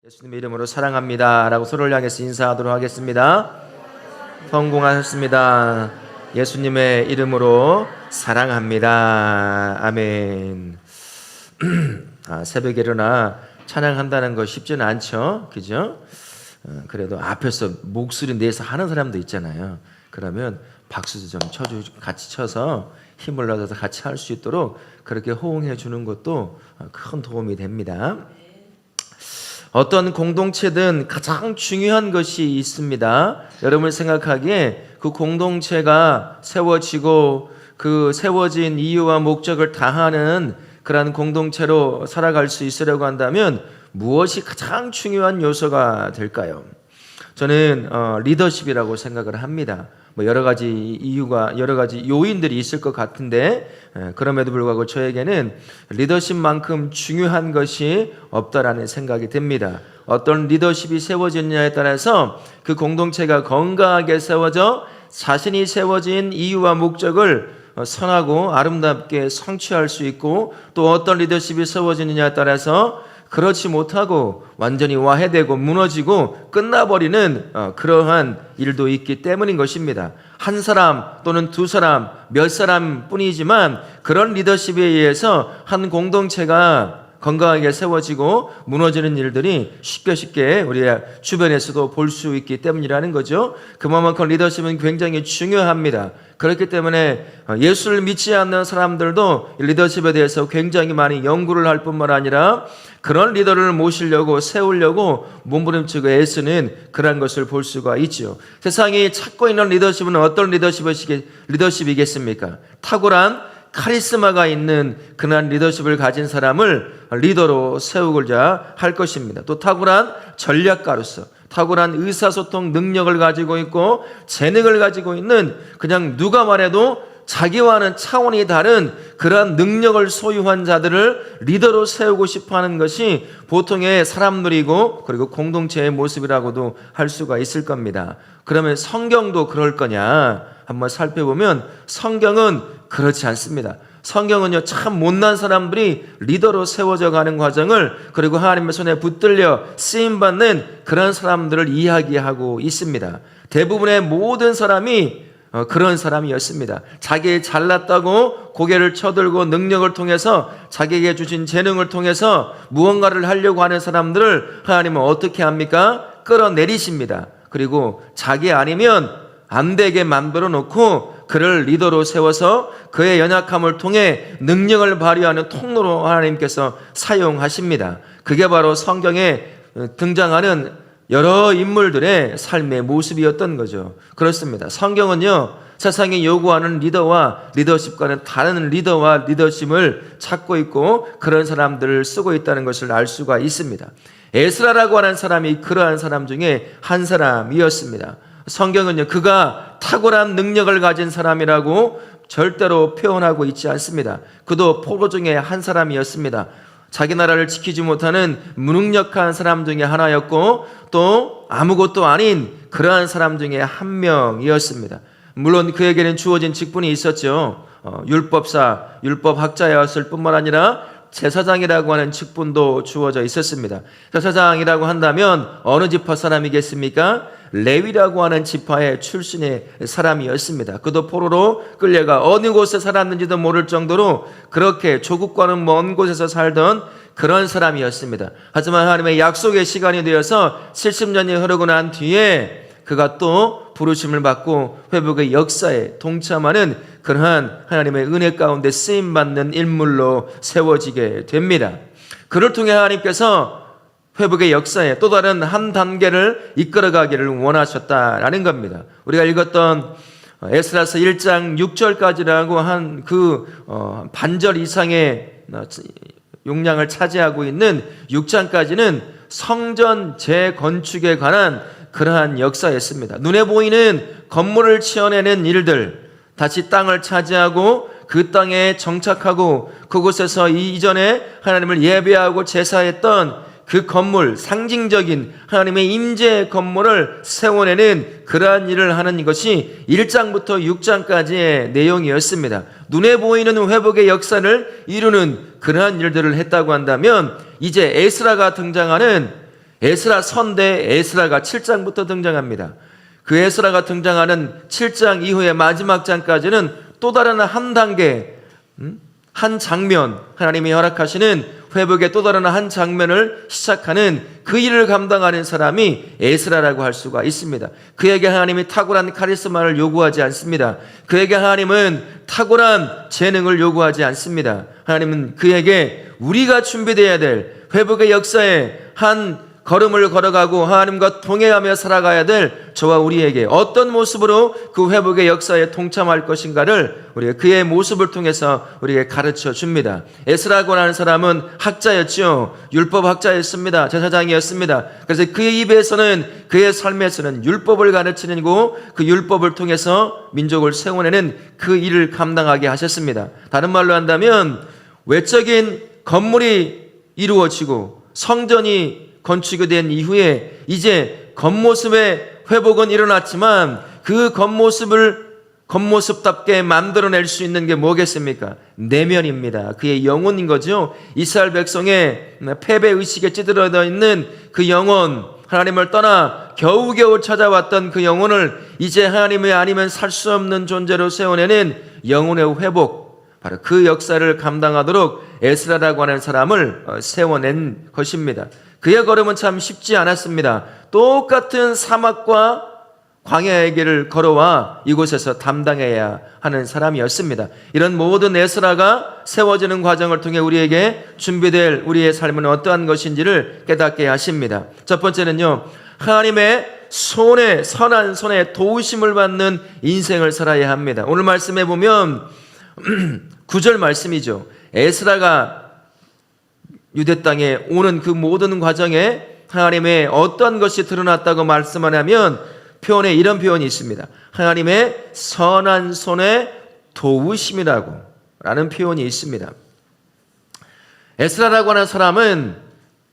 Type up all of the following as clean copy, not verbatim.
예수님의 이름으로 사랑합니다 라고 서로를 향해서 인사하도록 하겠습니다. 성공하셨습니다. 예수님의 이름으로 사랑합니다. 아멘. 새벽에 일어나 찬양한다는 거 쉽지는 않죠, 그죠? 그래도 앞에서 목소리 내서 하는 사람도 있잖아요. 그러면 박수도 좀 같이 쳐서 힘을 얻어서 같이 할 수 있도록 그렇게 호응해 주는 것도 큰 도움이 됩니다. 어떤 공동체든 가장 중요한 것이 있습니다. 여러분이 생각하기에 그 공동체가 세워지고 그 세워진 이유와 목적을 다하는 그러한 공동체로 살아갈 수 있으려고 한다면 무엇이 가장 중요한 요소가 될까요? 저는 리더십이라고 생각을 합니다. 여러 가지 이유가, 여러 가지 요인들이 있을 것 같은데, 그럼에도 불구하고 저에게는 리더십만큼 중요한 것이 없다라는 생각이 듭니다. 어떤 리더십이 세워지느냐에 따라서 그 공동체가 건강하게 세워져 자신이 세워진 이유와 목적을 선하고 아름답게 성취할 수 있고, 또 어떤 리더십이 세워지느냐에 따라서 그렇지 못하고 완전히 와해되고 무너지고 끝나버리는 그러한 일도 있기 때문인 것입니다. 한 사람 또는 두 사람, 몇 사람 뿐이지만 그런 리더십에 의해서 한 공동체가 건강하게 세워지고 무너지는 일들이 쉽게 우리 주변에서도 볼 수 있기 때문이라는 거죠. 그만큼 리더십은 굉장히 중요합니다. 그렇기 때문에 예수를 믿지 않는 사람들도 리더십에 대해서 굉장히 많이 연구를 할 뿐만 아니라 그런 리더를 모시려고 세우려고 몸부림치고 애쓰는 그런 것을 볼 수가 있죠. 세상이 찾고 있는 리더십은 어떤 리더십이겠습니까? 탁월한 카리스마가 있는 그러한 리더십을 가진 사람을 리더로 세우고자 할 것입니다. 또 탁월한 전략가로서 탁월한 의사소통 능력을 가지고 있고 재능을 가지고 있는, 그냥 누가 말해도 자기와는 차원이 다른 그러한 능력을 소유한 자들을 리더로 세우고 싶어하는 것이 보통의 사람들이고 그리고 공동체의 모습이라고도 할 수가 있을 겁니다. 그러면 성경도 그럴 거냐 한번 살펴보면 성경은 그렇지 않습니다. 성경은요, 참 못난 사람들이 리더로 세워져 가는 과정을, 그리고 하나님의 손에 붙들려 쓰임받는 그런 사람들을 이야기하고 있습니다. 대부분의 모든 사람이 그런 사람이었습니다. 자기 잘났다고 고개를 쳐들고 능력을 통해서 자기에게 주신 재능을 통해서 무언가를 하려고 하는 사람들을 하나님은 어떻게 합니까? 끌어내리십니다. 그리고 자기 아니면 안 되게 만들어 놓고 그를 리더로 세워서 그의 연약함을 통해 능력을 발휘하는 통로로 하나님께서 사용하십니다. 그게 바로 성경에 등장하는 여러 인물들의 삶의 모습이었던 거죠. 그렇습니다. 성경은요, 세상이 요구하는 리더와 리더십과는 다른 리더와 리더십을 찾고 있고 그런 사람들을 쓰고 있다는 것을 알 수가 있습니다. 에스라라고 하는 사람이 그러한 사람 중에 한 사람이었습니다. 성경은요, 그가 탁월한 능력을 가진 사람이라고 절대로 표현하고 있지 않습니다. 그도 포로 중에 한 사람이었습니다. 자기 나라를 지키지 못하는 무능력한 사람 중에 하나였고 또 아무것도 아닌 그러한 사람 중에 한 명이었습니다. 물론 그에게는 주어진 직분이 있었죠. 율법사, 율법학자였을 뿐만 아니라 제사장이라고 하는 직분도 주어져 있었습니다. 제사장이라고 한다면 어느 지파 사람이겠습니까? 레위라고 하는 지파의 출신의 사람이었습니다. 그도 포로로 끌려가 어느 곳에 살았는지도 모를 정도로 그렇게 조국과는 먼 곳에서 살던 그런 사람이었습니다. 하지만 하나님의 약속의 시간이 되어서 70년이 흐르고 난 뒤에 그가 또 부르심을 받고 회복의 역사에 동참하는 그러한 하나님의 은혜 가운데 쓰임받는 인물로 세워지게 됩니다. 그를 통해 하나님께서 회복의 역사에 또 다른 한 단계를 이끌어가기를 원하셨다라는 겁니다. 우리가 읽었던 에스라서 1장 6절까지라고 한 그 반절 이상의 용량을 차지하고 있는 6장까지는 성전 재건축에 관한 그러한 역사였습니다. 눈에 보이는 건물을 지어내는 일들, 다시 땅을 차지하고 그 땅에 정착하고 그곳에서 이전에 하나님을 예배하고 제사했던 그 건물, 상징적인 하나님의 임재의 건물을 세워내는 그러한 일을 하는 것이 1장부터 6장까지의 내용이었습니다. 눈에 보이는 회복의 역사를 이루는 그러한 일들을 했다고 한다면 이제 에스라가 등장하는 에스라 선대 에스라가 7장부터 등장합니다. 그 에스라가 등장하는 7장 이후의 마지막 장까지는 또 다른 한 단계, 한 장면, 하나님이 허락하시는 회복의 또 다른 한 장면을 시작하는 그 일을 감당하는 사람이 에스라라고 할 수가 있습니다. 그에게 하나님이 탁월한 카리스마를 요구하지 않습니다. 그에게 하나님은 탁월한 재능을 요구하지 않습니다. 하나님은 그에게 우리가 준비되어야 될 회복의 역사에 한 걸음을 걸어가고 하나님과 동행하며 살아가야 될 저와 우리에게 어떤 모습으로 그 회복의 역사에 동참할 것인가를 우리가 그의 모습을 통해서 우리에게 가르쳐 줍니다. 에스라고 하는 사람은 학자였죠. 율법 학자였습니다. 제사장이었습니다. 그래서 그의 입에서는, 그의 삶에서는 율법을 가르치고 그 율법을 통해서 민족을 세워내는 그 일을 감당하게 하셨습니다. 다른 말로 한다면 외적인 건물이 이루어지고 성전이 건축이 된 이후에 이제 겉모습의 회복은 일어났지만 그 겉모습답게 만들어낼 수 있는 게 뭐겠습니까? 내면입니다. 그의 영혼인 거죠. 이스라엘 백성의 패배의식에 찌들어 있는 그 영혼, 하나님을 떠나 겨우겨우 찾아왔던 그 영혼을 이제 하나님이 아니면 살 수 없는 존재로 세워내는 영혼의 회복, 바로 그 역사를 감당하도록 에스라라고 하는 사람을 세워낸 것입니다. 그의 걸음은 참 쉽지 않았습니다. 똑같은 사막과 광야의 길을 걸어와 이곳에서 담당해야 하는 사람이었습니다. 이런 모든 에스라가 세워지는 과정을 통해 우리에게 준비될 우리의 삶은 어떠한 것인지를 깨닫게 하십니다. 첫 번째는요, 하나님의 손에, 선한 손에 도우심을 받는 인생을 살아야 합니다. 오늘 말씀해 보면 9절 말씀이죠. 에스라가 유대 땅에 오는 그 모든 과정에 하나님의 어떤 것이 드러났다고 말씀하냐면 표현에 이런 표현이 있습니다. 하나님의 선한 손에 도우심이라고 라는 표현이 있습니다. 에스라라고 하는 사람은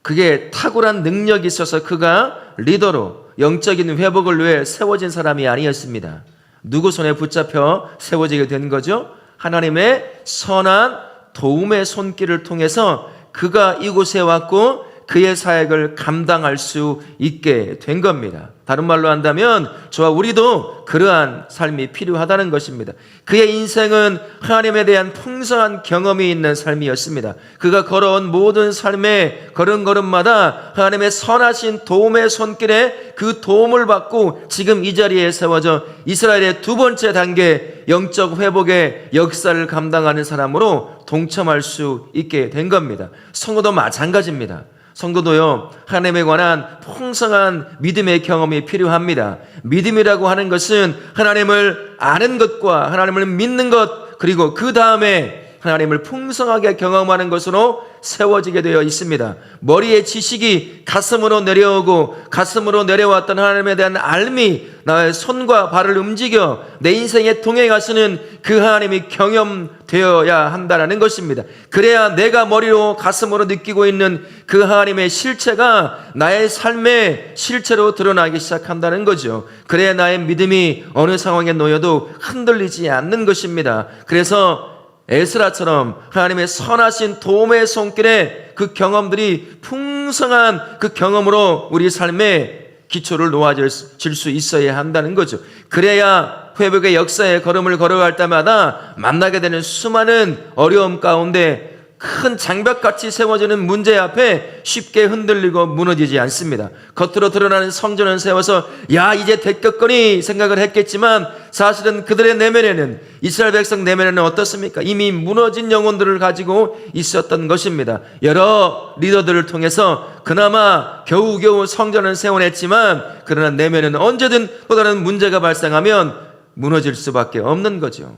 그게 탁월한 능력이 있어서 그가 리더로 영적인 회복을 위해 세워진 사람이 아니었습니다. 누구 손에 붙잡혀 세워지게 된 거죠? 하나님의 선한 도움의 손길을 통해서 그가 이곳에 왔고 그의 사역을 감당할 수 있게 된 겁니다. 다른 말로 한다면 저와 우리도 그러한 삶이 필요하다는 것입니다. 그의 인생은 하나님에 대한 풍성한 경험이 있는 삶이었습니다. 그가 걸어온 모든 삶의 걸음걸음마다 하나님의 선하신 도움의 손길에 그 도움을 받고 지금 이 자리에 세워져 이스라엘의 두 번째 단계 영적 회복의 역사를 감당하는 사람으로 동참할 수 있게 된 겁니다. 성도도 마찬가지입니다. 성도도요, 하나님에 관한 풍성한 믿음의 경험이 필요합니다. 믿음이라고 하는 것은 하나님을 아는 것과 하나님을 믿는 것, 그리고 그 다음에 하나님을 풍성하게 경험하는 것으로 세워지게 되어 있습니다. 머리의 지식이 가슴으로 내려오고 가슴으로 내려왔던 하나님에 대한 알미 나의 손과 발을 움직여 내 인생에 동행하시는 그 하나님이 경험되어야 한다는 것입니다. 그래야 내가 머리로 가슴으로 느끼고 있는 그 하나님의 실체가 나의 삶의 실체로 드러나기 시작한다는 거죠. 그래야 나의 믿음이 어느 상황에 놓여도 흔들리지 않는 것입니다. 그래서 에스라처럼 하나님의 선하신 도움의 손길에 그 경험들이 풍성한 그 경험으로 우리 삶의 기초를 놓아질 수 있어야 한다는 거죠. 그래야 회복의 역사의 걸음을 걸어갈 때마다 만나게 되는 수많은 어려움 가운데 큰 장벽같이 세워지는 문제 앞에 쉽게 흔들리고 무너지지 않습니다. 겉으로 드러나는 성전을 세워서 야 이제 됐겠거니 생각을 했겠지만 사실은 그들의 내면에는, 이스라엘 백성 내면에는 어떻습니까? 이미 무너진 영혼들을 가지고 있었던 것입니다. 여러 리더들을 통해서 그나마 겨우겨우 성전을 세워냈지만 그러나 내면에는 언제든 또 다른 문제가 발생하면 무너질 수밖에 없는 거죠.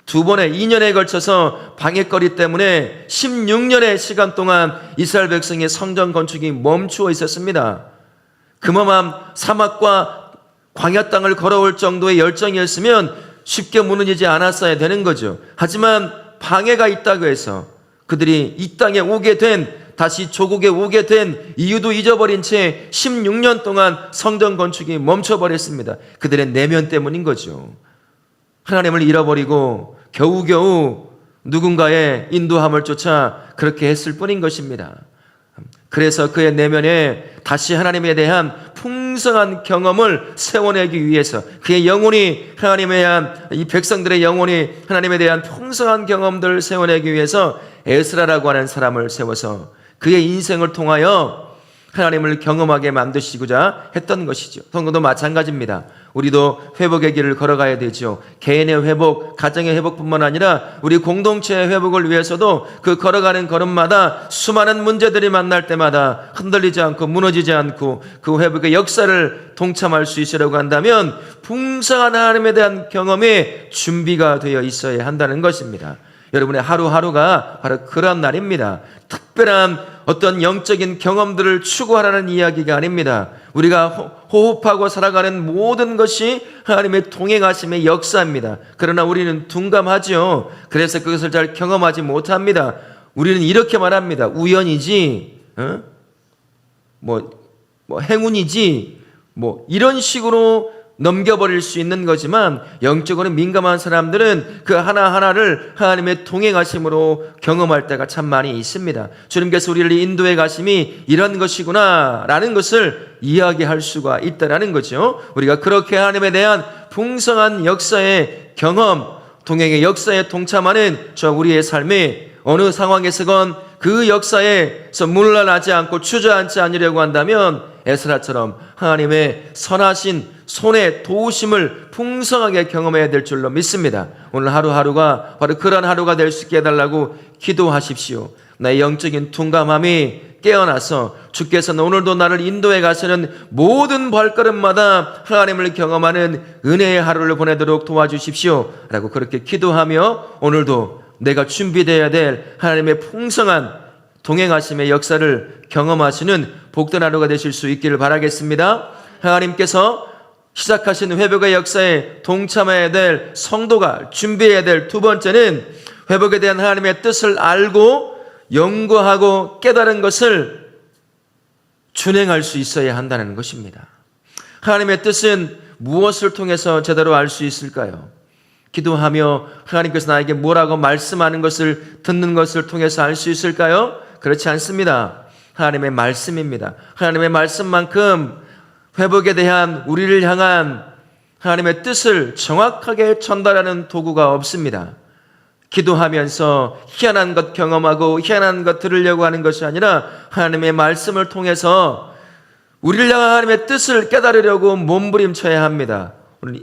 두 번의 2년에 걸쳐서 방해거리 때문에 16년의 시간 동안 이스라엘 백성의 성전 건축이 멈추어 있었습니다. 그만한 사막과 광야 땅을 걸어올 정도의 열정이었으면 쉽게 무너지지 않았어야 되는 거죠. 하지만 방해가 있다고 해서 그들이 이 땅에 오게 된, 다시 조국에 오게 된 이유도 잊어버린 채 16년 동안 성전 건축이 멈춰버렸습니다. 그들의 내면 때문인 거죠. 하나님을 잃어버리고 겨우겨우 누군가의 인도함을 쫓아 그렇게 했을 뿐인 것입니다. 그래서 그의 내면에 다시 하나님에 대한 풍성한 경험을 세워내기 위해서, 그의 영혼이 하나님에 대한, 이 백성들의 영혼이 하나님에 대한 풍성한 경험들을 세워내기 위해서 에스라라고 하는 사람을 세워서 그의 인생을 통하여 하나님을 경험하게 만드시고자 했던 것이죠. 성도도 마찬가지입니다. 우리도 회복의 길을 걸어가야 되죠. 개인의 회복, 가정의 회복뿐만 아니라 우리 공동체의 회복을 위해서도 그 걸어가는 걸음마다 수많은 문제들이 만날 때마다 흔들리지 않고 무너지지 않고 그 회복의 역사를 동참할 수 있으려고 한다면 풍성한 하나님에 대한 경험이 준비가 되어 있어야 한다는 것입니다. 여러분의 하루하루가 바로 그런 날입니다. 특별한 어떤 영적인 경험들을 추구하라는 이야기가 아닙니다. 우리가 호흡하고 살아가는 모든 것이 하나님의 동행하심의 역사입니다. 그러나 우리는 둔감하죠. 그래서 그것을 잘 경험하지 못합니다. 우리는 이렇게 말합니다. 우연이지, 행운이지, 이런 식으로 넘겨버릴 수 있는 거지만, 영적으로 민감한 사람들은 그 하나하나를 하나님의 동행하심으로 경험할 때가 참 많이 있습니다. 주님께서 우리를 인도해 가심이 이런 것이구나 라는 것을 이야기할 수가 있다는 거죠. 우리가 그렇게 하나님에 대한 풍성한 역사의 경험, 동행의 역사에 동참하는 우리의 삶이 어느 상황에서건 그 역사에서 물러나지 않고 주저앉지 않으려고 한다면 에스라처럼 하나님의 선하신 손의 도우심을 풍성하게 경험해야 될 줄로 믿습니다. 오늘 하루하루가 바로 그런 하루가 될 수 있게 해달라고 기도하십시오. 나의 영적인 둔감함이 깨어나서 주께서는 오늘도 나를 인도해 가시는 모든 발걸음마다 하나님을 경험하는 은혜의 하루를 보내도록 도와주십시오 라고 그렇게 기도하며, 오늘도 내가 준비되어야 될 하나님의 풍성한 동행하심의 역사를 경험하시는 복된 하루가 되실 수 있기를 바라겠습니다. 하나님께서 시작하신 회복의 역사에 동참해야 될 성도가 준비해야 될 두 번째는 회복에 대한 하나님의 뜻을 알고 연구하고 깨달은 것을 준행할 수 있어야 한다는 것입니다. 하나님의 뜻은 무엇을 통해서 제대로 알 수 있을까요? 기도하며 하나님께서 나에게 뭐라고 말씀하는 것을 듣는 것을 통해서 알 수 있을까요? 그렇지 않습니다. 하나님의 말씀입니다. 하나님의 말씀만큼 회복에 대한 우리를 향한 하나님의 뜻을 정확하게 전달하는 도구가 없습니다. 기도하면서 희한한 것 경험하고 희한한 것 들으려고 하는 것이 아니라 하나님의 말씀을 통해서 우리를 향한 하나님의 뜻을 깨달으려고 몸부림쳐야 합니다.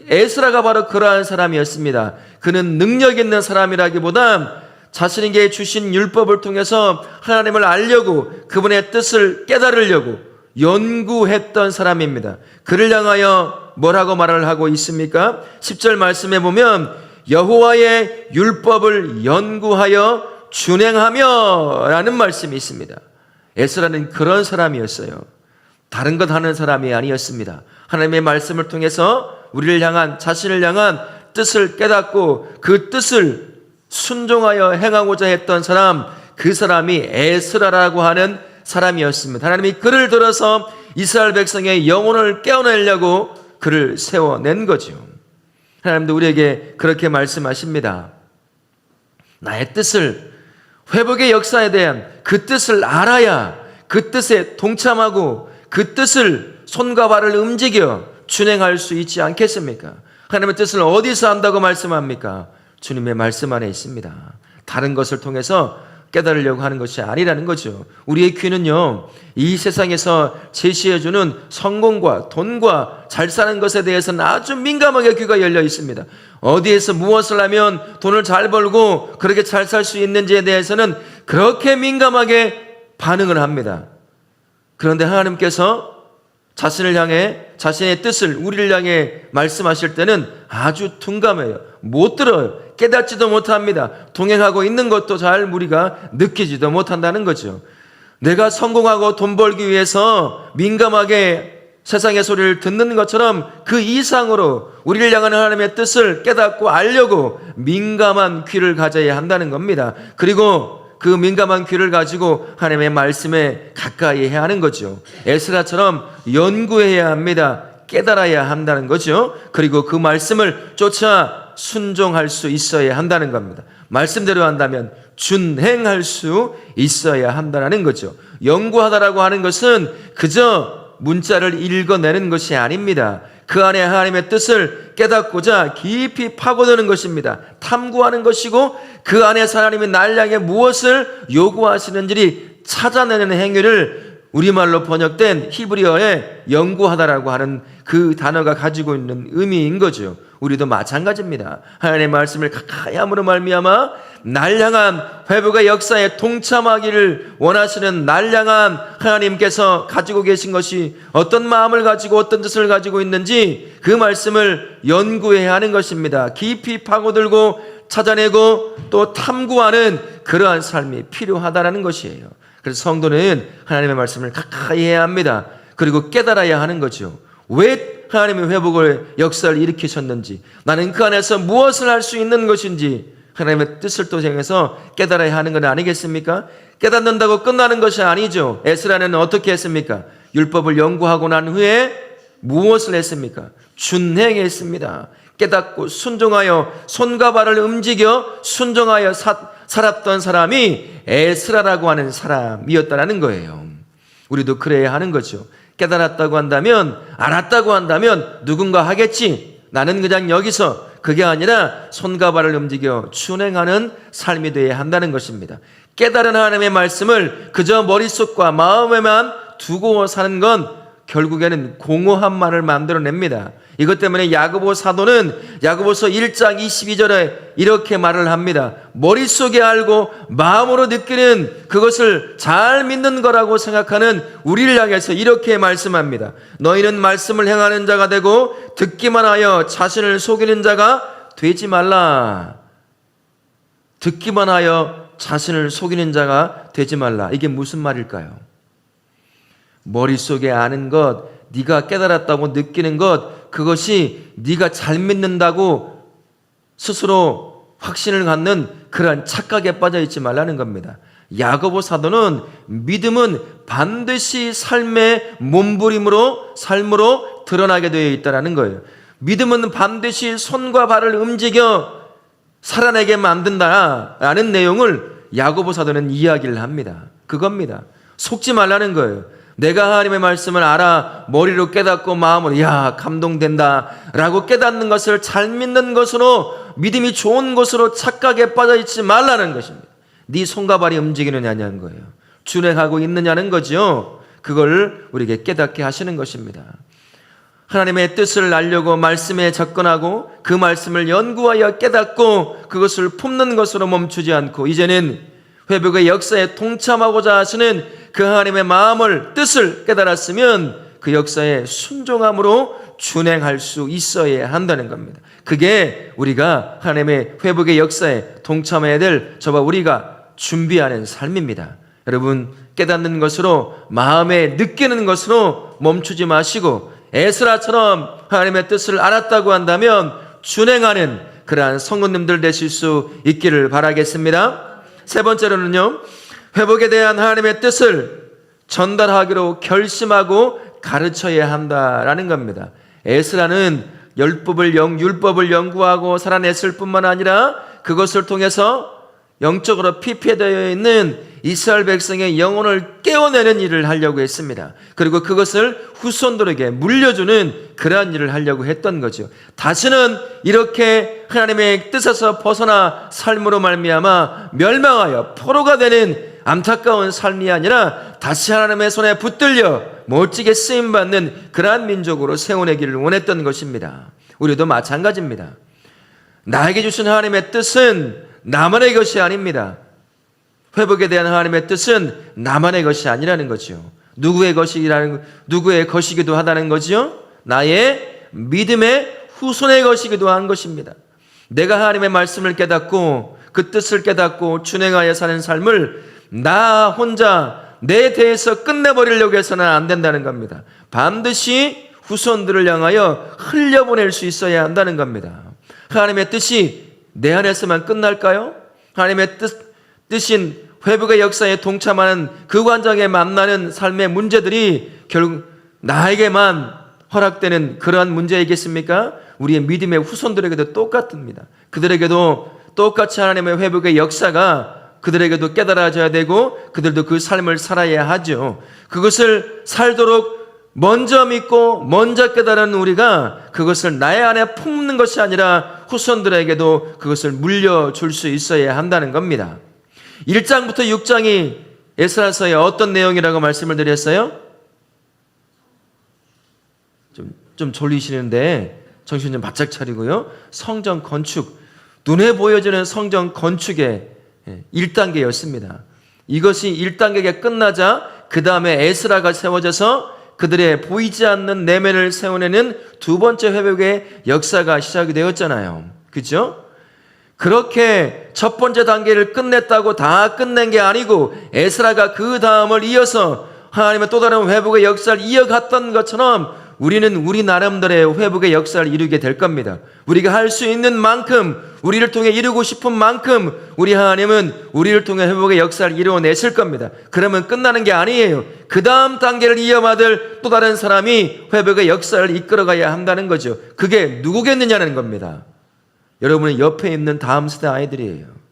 에스라가 바로 그러한 사람이었습니다. 그는 능력 있는 사람이라기보다 자신에게 주신 율법을 통해서 하나님을 알려고, 그분의 뜻을 깨달으려고 연구했던 사람입니다. 그를 향하여 뭐라고 말을 하고 있습니까? 10절 말씀에 보면 여호와의 율법을 연구하여 준행하며 라는 말씀이 있습니다. 에스라는 그런 사람이었어요. 다른 것 하는 사람이 아니었습니다. 하나님의 말씀을 통해서 우리를 향한, 자신을 향한 뜻을 깨닫고 그 뜻을 순종하여 행하고자 했던 사람, 그 사람이 에스라라고 하는 사람이었습니다. 하나님이 그를 들어서 이스라엘 백성의 영혼을 깨어내려고 그를 세워낸 거죠. 하나님도 우리에게 그렇게 말씀하십니다. 나의 뜻을, 회복의 역사에 대한 그 뜻을 알아야 그 뜻에 동참하고 그 뜻을 손과 발을 움직여 준행할 수 있지 않겠습니까? 하나님의 뜻을 어디서 안다고 말씀합니까? 주님의 말씀 안에 있습니다. 다른 것을 통해서 깨달으려고 하는 것이 아니라는 거죠. 우리의 귀는요, 이 세상에서 제시해주는 성공과 돈과 잘 사는 것에 대해서는 아주 민감하게 귀가 열려 있습니다. 어디에서 무엇을 하면 돈을 잘 벌고 그렇게 잘 살 수 있는지에 대해서는 그렇게 민감하게 반응을 합니다. 그런데 하나님께서 자신을 향해, 자신의 뜻을 우리를 향해 말씀하실 때는 아주 둔감해요. 못 들어요. 깨닫지도 못합니다. 동행하고 있는 것도 잘 우리가 느끼지도 못한다는 거죠. 내가 성공하고 돈 벌기 위해서 민감하게 세상의 소리를 듣는 것처럼 그 이상으로 우리를 향하는 하나님의 뜻을 깨닫고 알려고 민감한 귀를 가져야 한다는 겁니다. 그리고 그 민감한 귀를 가지고 하나님의 말씀에 가까이 해야 하는 거죠. 에스라처럼 연구해야 합니다. 깨달아야 한다는 거죠. 그리고 그 말씀을 쫓아 순종할 수 있어야 한다는 겁니다. 말씀대로 한다면 준행할 수 있어야 한다는 거죠. 연구하다라고 하는 것은 그저 문자를 읽어내는 것이 아닙니다. 그 안에 하나님의 뜻을 깨닫고자 깊이 파고드는 것입니다. 탐구하는 것이고 그 안에서 하나님이 날 향해 무엇을 요구하시는지 찾아내는 행위를 우리말로 번역된 히브리어에 연구하다라고 하는 그 단어가 가지고 있는 의미인 거죠. 우리도 마찬가지입니다. 하나님의 말씀을 가까이 함으로 말미암아 날 향한 회복의 역사에 동참하기를 원하시는 날 향한 하나님께서 가지고 계신 것이 어떤 마음을 가지고 어떤 뜻을 가지고 있는지 그 말씀을 연구해야 하는 것입니다. 깊이 파고들고 찾아내고 또 탐구하는 그러한 삶이 필요하다라는 것이에요. 그래서 성도는 하나님의 말씀을 가까이 해야 합니다. 그리고 깨달아야 하는 거죠. 왜 하나님의 회복을 역사를 일으키셨는지, 나는 그 안에서 무엇을 할 수 있는 것인지 하나님의 뜻을 또 정해서 깨달아야 하는 건 아니겠습니까? 깨닫는다고 끝나는 것이 아니죠. 에스라는 어떻게 했습니까? 율법을 연구하고 난 후에 무엇을 했습니까? 준행했습니다. 깨닫고 순종하여 손과 발을 움직여 순종하여 살았던 사람이 에스라라고 하는 사람이었다라는 거예요. 우리도 그래야 하는 거죠. 깨달았다고 한다면, 알았다고 한다면 누군가 하겠지. 나는 그냥 여기서, 그게 아니라 손과 발을 움직여 준행하는 삶이 되어야 한다는 것입니다. 깨달은 하나님의 말씀을 그저 머릿속과 마음에만 두고 사는 건 결국에는 공허한 말을 만들어냅니다. 이것 때문에 야고보 사도는 야고보서 1장 22절에 이렇게 말을 합니다. 머릿속에 알고 마음으로 느끼는 그것을 잘 믿는 거라고 생각하는 우리를 향해서 이렇게 말씀합니다. 너희는 말씀을 행하는 자가 되고 듣기만 하여 자신을 속이는 자가 되지 말라. 듣기만 하여 자신을 속이는 자가 되지 말라. 이게 무슨 말일까요? 머릿속에 아는 것, 네가 깨달았다고 느끼는 것, 그것이 네가 잘 믿는다고 스스로 확신을 갖는 그러한 착각에 빠져 있지 말라는 겁니다. 야고보 사도는 믿음은 반드시 삶의 몸부림으로, 삶으로 드러나게 되어 있다는 거예요. 믿음은 반드시 손과 발을 움직여 살아내게 만든다라는 내용을 야고보 사도는 이야기를 합니다. 그겁니다. 속지 말라는 거예요. 내가 하나님의 말씀을 알아 머리로 깨닫고 마음으로 감동된다 라고 깨닫는 것을 잘 믿는 것으로, 믿음이 좋은 것으로 착각에 빠져있지 말라는 것입니다. 네 손과 발이 움직이느냐는 거예요. 준행하고 있느냐는 거죠. 그걸 우리에게 깨닫게 하시는 것입니다. 하나님의 뜻을 알려고 말씀에 접근하고 그 말씀을 연구하여 깨닫고 그것을 품는 것으로 멈추지 않고 이제는 회복의 역사에 동참하고자 하시는 그 하나님의 마음을, 뜻을 깨달았으면 그 역사에 순종함으로 준행할 수 있어야 한다는 겁니다. 그게 우리가 하나님의 회복의 역사에 동참해야 될 저와 우리가 준비하는 삶입니다. 여러분, 깨닫는 것으로, 마음에 느끼는 것으로 멈추지 마시고 에스라처럼 하나님의 뜻을 알았다고 한다면 준행하는 그러한 성도님들 되실 수 있기를 바라겠습니다. 세 번째로는요, 회복에 대한 하나님의 뜻을 전달하기로 결심하고 가르쳐야 한다라는 겁니다. 에스라는 율법을 연구하고 살아냈을 뿐만 아니라 그것을 통해서 영적으로 피폐되어 있는 이스라엘 백성의 영혼을 깨워내는 일을 하려고 했습니다. 그리고 그것을 후손들에게 물려주는 그러한 일을 하려고 했던 거죠. 다시는 이렇게 하나님의 뜻에서 벗어나 삶으로 말미암아 멸망하여 포로가 되는 안타까운 삶이 아니라 다시 하나님의 손에 붙들려 멋지게 쓰임받는 그러한 민족으로 세워내기를 원했던 것입니다. 우리도 마찬가지입니다. 나에게 주신 하나님의 뜻은 나만의 것이 아닙니다. 회복에 대한 하나님의 뜻은 나만의 것이 아니라는 거죠. 누구의 것이기도 하다는 거죠. 나의 믿음의 후손의 것이기도 한 것입니다. 내가 하나님의 말씀을 깨닫고 그 뜻을 깨닫고 준행하여 사는 삶을 나 혼자 내 대해서 끝내버리려고 해서는 안 된다는 겁니다. 반드시 후손들을 향하여 흘려보낼 수 있어야 한다는 겁니다. 하나님의 뜻이 내 안에서만 끝날까요? 하나님의 뜻인 회복의 역사에 동참하는 그 과정에 만나는 삶의 문제들이 결국 나에게만 허락되는 그러한 문제이겠습니까? 우리의 믿음의 후손들에게도 똑같습니다. 그들에게도 똑같이 하나님의 회복의 역사가 그들에게도 깨달아져야 되고 그들도 그 삶을 살아야 하죠. 그것을 살도록 먼저 믿고 먼저 깨달은 우리가 그것을 나의 안에 품는 것이 아니라 후손들에게도 그것을 물려줄 수 있어야 한다는 겁니다. 1장부터 6장이 에스라서의 어떤 내용이라고 말씀을 드렸어요? 좀 졸리시는데 정신 좀 바짝 차리고요. 성전 건축, 눈에 보여지는 성전 건축의 1단계였습니다. 이것이 1단계가 끝나자 그 다음에 에스라가 세워져서 그들의 보이지 않는 내면을 세워내는 두 번째 회복의 역사가 시작이 되었잖아요. 그죠? 그렇게 첫 번째 단계를 끝냈다고 다 끝낸 게 아니고 에스라가 그 다음을 이어서 하나님의 또 다른 회복의 역사를 이어갔던 것처럼 우리는 우리 나름대로의 회복의 역사를 이루게 될 겁니다. 우리가 할 수 있는 만큼, 우리를 통해 이루고 싶은 만큼 우리 하나님은 우리를 통해 회복의 역사를 이루어내실 겁니다. 그러면 끝나는 게 아니에요. 그 다음 단계를 이어받을 또 다른 사람이 회복의 역사를 이끌어가야 한다는 거죠. 그게 누구겠느냐는 겁니다. 여러분의 옆에 있는 다음 세대 아이들이에요.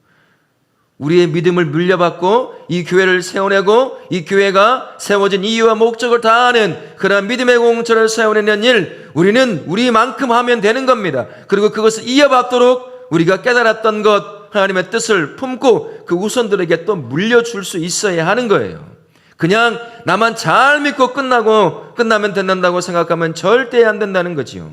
우리의 믿음을 물려받고 이 교회를 세워내고 이 교회가 세워진 이유와 목적을 다하는 그러한 믿음의 공처를 세워내는 일, 우리는 우리만큼 하면 되는 겁니다. 그리고 그것을 이어받도록 우리가 깨달았던 것, 하나님의 뜻을 품고 그 후손들에게 또 물려줄 수 있어야 하는 거예요. 그냥 나만 잘 믿고 끝나면 된다고 생각하면 절대 안 된다는 거지요.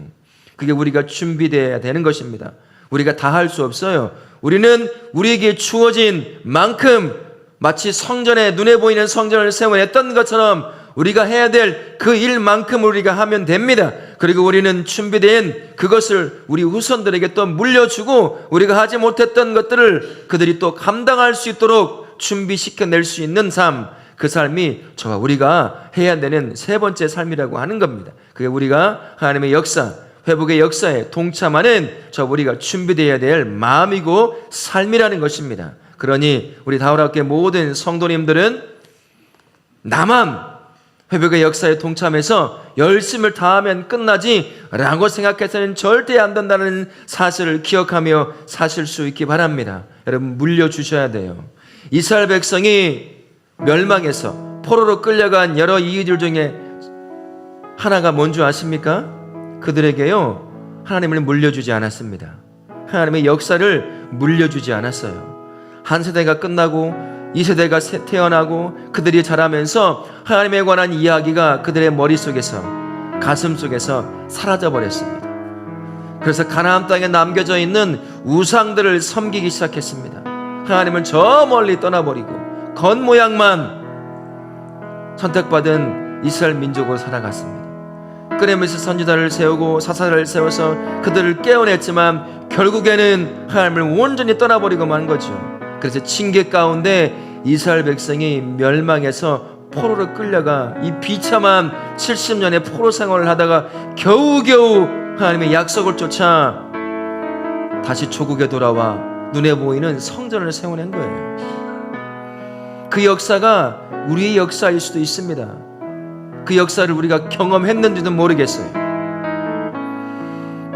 그게 우리가 준비되어야 되는 것입니다. 우리가 다 할 수 없어요. 우리는 우리에게 주어진 만큼 마치 성전에 눈에 보이는 성전을 세워냈던 것처럼 우리가 해야 될 그 일만큼 우리가 하면 됩니다. 그리고 우리는 준비된 그것을 우리 후손들에게 또 물려주고 우리가 하지 못했던 것들을 그들이 또 감당할 수 있도록 준비시켜낼 수 있는 삶, 그 삶이 저와 우리가 해야 되는 세 번째 삶이라고 하는 겁니다. 그게 우리가 하나님의 역사, 회복의 역사에 동참하는 우리가 준비되어야 될 마음이고 삶이라는 것입니다. 그러니 우리 다울학교의 모든 성도님들은 나만 회복의 역사에 동참해서 열심을 다하면 끝나지 라고 생각해서는 절대 안 된다는 사실을 기억하며 사실 수 있기 바랍니다. 여러분, 물려주셔야 돼요. 이스라엘 백성이 멸망해서 포로로 끌려간 여러 이유들 중에 하나가 뭔지 아십니까? 그들에게요, 하나님을 물려주지 않았습니다. 하나님의 역사를 물려주지 않았어요. 한 세대가 끝나고 이 세대가 태어나고 그들이 자라면서 하나님에 관한 이야기가 그들의 머릿속에서, 가슴 속에서 사라져버렸습니다. 그래서 가나안 땅에 남겨져 있는 우상들을 섬기기 시작했습니다. 하나님을 저 멀리 떠나버리고 겉모양만 선택받은 이스라엘 민족으로 살아갔습니다. 끄레미스 선지자를 세우고 사사를 세워서 그들을 깨어냈지만 결국에는 하나님을 온전히 떠나버리고 만 거죠. 그래서 징계 가운데 이스라엘 백성이 멸망해서 포로로 끌려가 이 비참한 70년의 포로 생활을 하다가 겨우겨우 하나님의 약속을 쫓아 다시 조국에 돌아와 눈에 보이는 성전을 세워낸 거예요. 그 역사가 우리의 역사일 수도 있습니다. 그 역사를 우리가 경험했는지도 모르겠어요.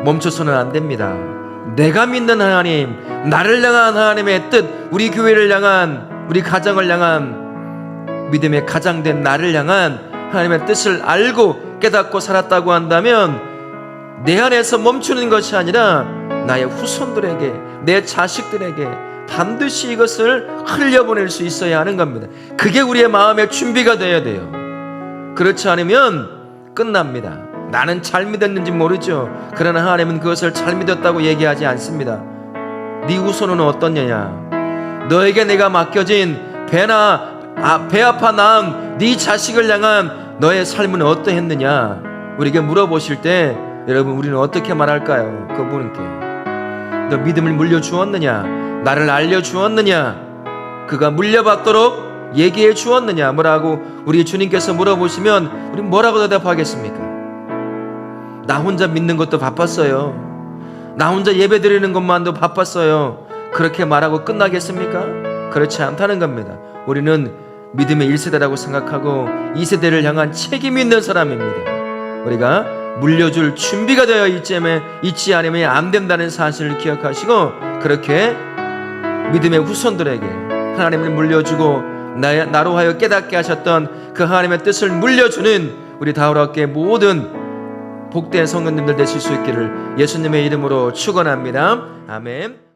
멈춰서는 안 됩니다. 내가 믿는 하나님, 나를 향한 하나님의 뜻, 우리 교회를 향한, 우리 가정을 향한, 믿음의 가장된 나를 향한 하나님의 뜻을 알고 깨닫고 살았다고 한다면 내 안에서 멈추는 것이 아니라 나의 후손들에게, 내 자식들에게 반드시 이것을 흘려보낼 수 있어야 하는 겁니다. 그게 우리의 마음의 준비가 되어야 돼요. 그렇지 않으면 끝납니다. 나는 잘 믿었는지 모르죠. 그러나 하나님은 그것을 잘 믿었다고 얘기하지 않습니다. 네 후손은 어떻느냐? 너에게 내가 맡겨진 배 아파 낳은 네 자식을 향한 너의 삶은 어떠했느냐? 우리에게 물어보실 때 여러분, 우리는 어떻게 말할까요? 그분께 너 믿음을 물려주었느냐? 나를 알려주었느냐? 그가 물려받도록 얘기해 주었느냐? 뭐라고 우리 주님께서 물어보시면 우리 뭐라고 대답하겠습니까? 나 혼자 믿는 것도 바빴어요. 나 혼자 예배 드리는 것만도 바빴어요. 그렇게 말하고 끝나겠습니까? 그렇지 않다는 겁니다. 우리는 믿음의 1세대라고 생각하고 2세대를 향한 책임 있는 사람입니다. 우리가 물려줄 준비가 되어 있지 않으면 안 된다는 사실을 기억하시고 그렇게 믿음의 후손들에게 하나님을 물려주고 나로 하여 깨닫게 하셨던 그 하나님의 뜻을 물려주는 우리 다우라교회 모든 복된 성도님들 되실 수 있기를 예수님의 이름으로 축원합니다. 아멘.